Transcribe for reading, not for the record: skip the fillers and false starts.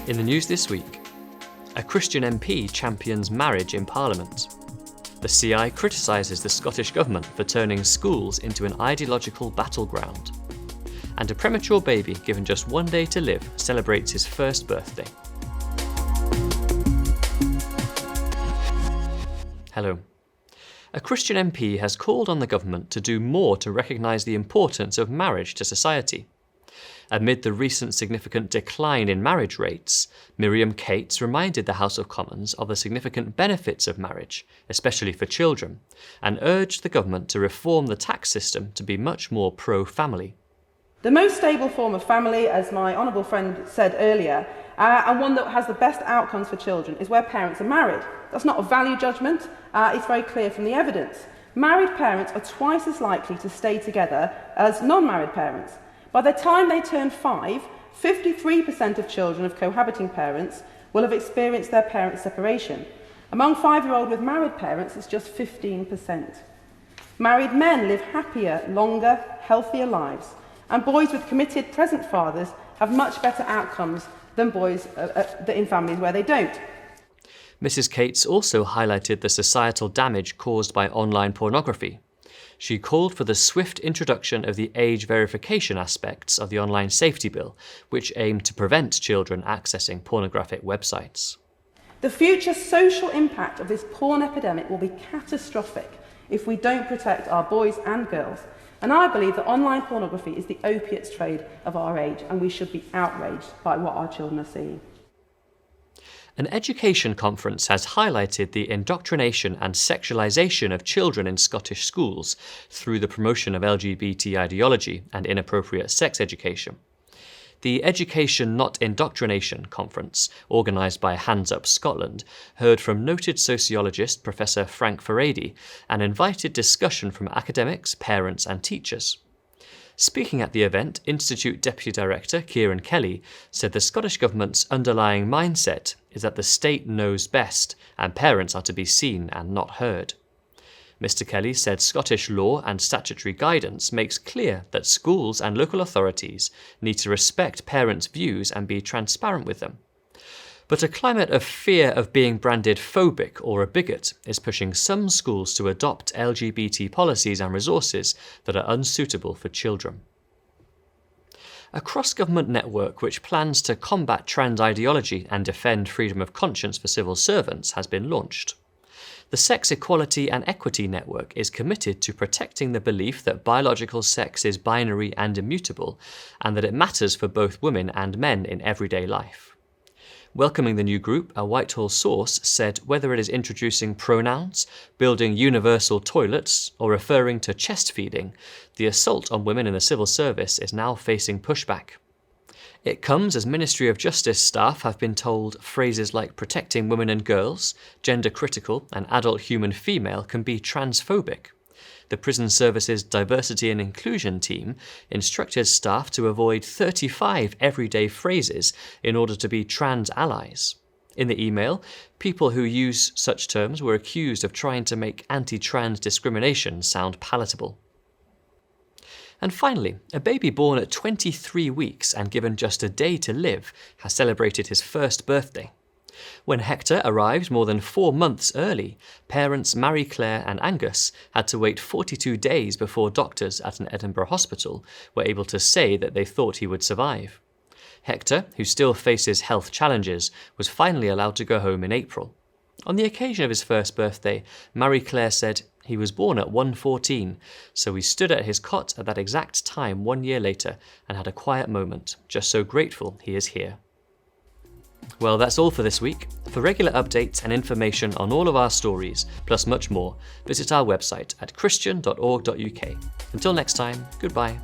In the news this week, a Christian MP champions marriage in Parliament. The CI criticises the Scottish Government for turning schools into an ideological battleground. And a premature baby given just 1 day to live celebrates his first birthday. Hello. A Christian MP has called on the government to do more to recognise the importance of marriage to society. Amid the recent significant decline in marriage rates, Miriam Cates reminded the House of Commons of the significant benefits of marriage, especially for children, and urged the government to reform the tax system to be much more pro-family. The most stable form of family, as my honourable friend said earlier, and one that has the best outcomes for children, is where parents are married. That's not a value judgment, it's very clear from the evidence. Married parents are twice as likely to stay together as non-married parents. By the time they turn 5, 53% of children of cohabiting parents will have experienced their parents' separation. Among 5-year-olds with married parents, it's just 15%. Married men live happier, longer, healthier lives, and boys with committed present fathers have much better outcomes than boys in families where they don't. Mrs. Cates also highlighted the societal damage caused by online pornography. She called for the swift introduction of the age verification aspects of the Online Safety Bill, which aim to prevent children accessing pornographic websites. The future social impact of this porn epidemic will be catastrophic if we don't protect our boys and girls. And I believe that online pornography is the opiates trade of our age, and we should be outraged by what our children are seeing. An education conference has highlighted the indoctrination and sexualisation of children in Scottish schools through the promotion of LGBT ideology and inappropriate sex education. The Education Not Indoctrination conference, organised by Hands Up Scotland, heard from noted sociologist Professor Frank Furedi and invited discussion from academics, parents and teachers. Speaking at the event, Institute Deputy Director Kieran Kelly said the Scottish Government's underlying mindset is that the state knows best and parents are to be seen and not heard. Mr. Kelly said Scottish law and statutory guidance makes clear that schools and local authorities need to respect parents' views and be transparent with them. But a climate of fear of being branded phobic or a bigot is pushing some schools to adopt LGBT policies and resources that are unsuitable for children. A cross-government network which plans to combat trans ideology and defend freedom of conscience for civil servants has been launched. The Sex Equality and Equity Network is committed to protecting the belief that biological sex is binary and immutable, and that it matters for both women and men in everyday life. Welcoming the new group, a Whitehall source said whether it is introducing pronouns, building universal toilets, or referring to chest feeding, the assault on women in the civil service is now facing pushback. It comes as Ministry of Justice staff have been told phrases like protecting women and girls, gender critical, and adult human female can be transphobic. The Prison Service's Diversity and Inclusion team instructed staff to avoid 35 everyday phrases in order to be trans allies. In the email, people who use such terms were accused of trying to make anti-trans discrimination sound palatable. And finally, a baby born at 23 weeks and given just a day to live has celebrated his first birthday. When Hector arrived more than 4 months early, parents Marie-Claire and Angus had to wait 42 days before doctors at an Edinburgh hospital were able to say that they thought he would survive. Hector, who still faces health challenges, was finally allowed to go home in April. On the occasion of his first birthday, Marie-Claire said, "He was born at 1:14, so we stood at his cot at that exact time 1 year later and had a quiet moment, just so grateful he is here." Well, that's all for this week. For regular updates and information on all of our stories, plus much more, visit our website at christian.org.uk. Until next time, goodbye.